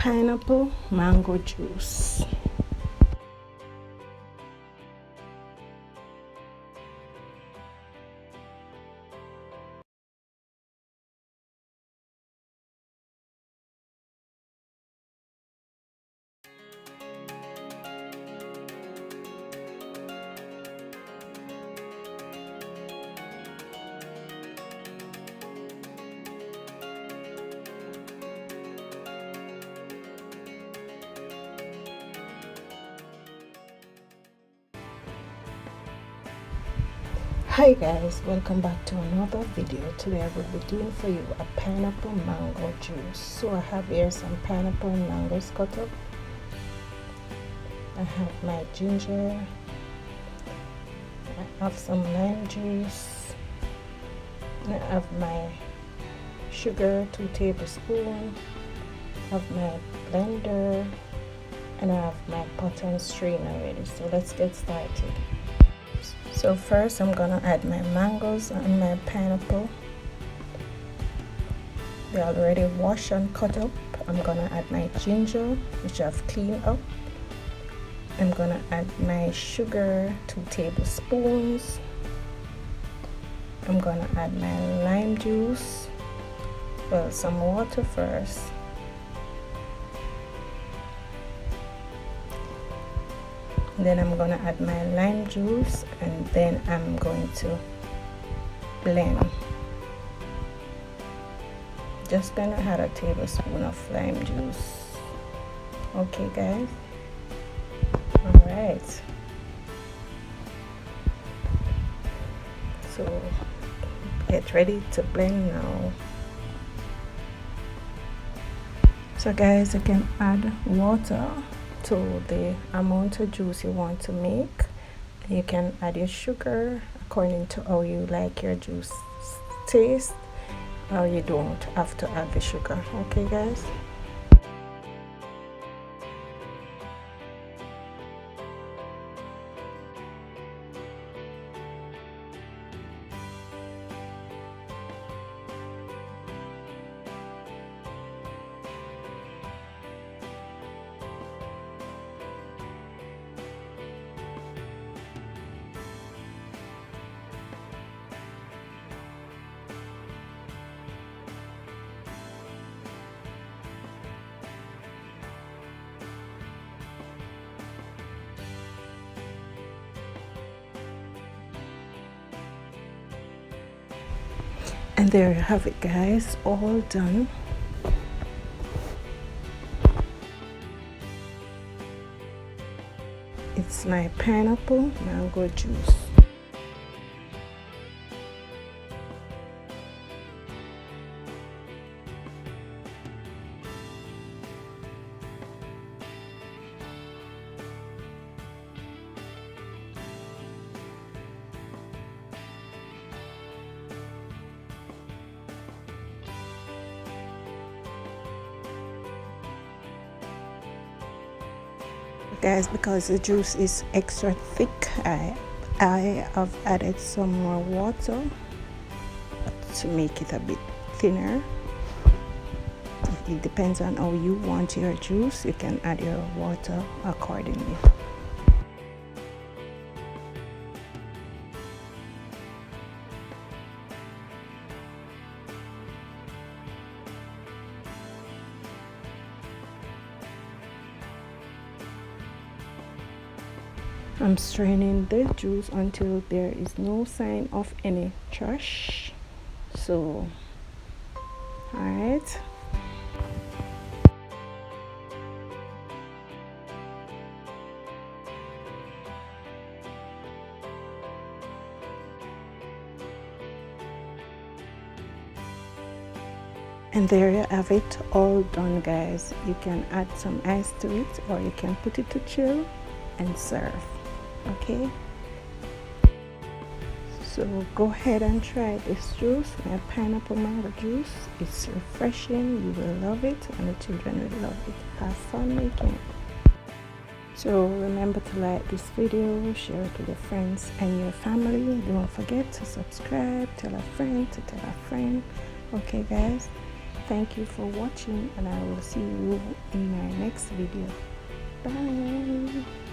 pineapple mango juice. Hi guys, welcome back to another video. Today I will be doing for you a pineapple mango juice. So I have here some pineapple and mangoes cut up. I have my ginger, I have some lime juice, I have my sugar, 2 tablespoons, I have my blender, and I have my pot and strainer ready. So let's get started. So first I'm gonna add my mangoes and my pineapple. They're already washed and cut up. I'm gonna add my ginger, which I've cleaned up. I'm gonna add my sugar, 2 tablespoons. I'm gonna add my lime juice, well, some water first. Then I'm gonna add my lime juice, and then I'm going to blend. Just blend add a tablespoon of lime juice. Okay guys, all right, so get ready to blend now. So guys, you can add water to the amount of juice you want to make. You can add your sugar according to how you like your juice taste, or you don't have to add the sugar. Okay guys, and there you have it guys, all done. It's my pineapple mango juice. Guys, because the juice is extra thick, I have added some more water to make it a bit thinner. It depends on how you want your juice. You can add your water accordingly. I'm straining the juice until there is no sign of any trash. So, alright. And there you have it, all done guys. You can add some ice to it, or you can put it to chill and serve. Okay, so go ahead and try this juice, my pineapple mango juice. It's refreshing, you will love it, and the children will love it. Have fun making it. So remember to like this video, share it with your friends and your family. Don't forget to subscribe, tell a friend to tell a friend. Okay guys, Thank you for watching, and I will see you in my next video. Bye.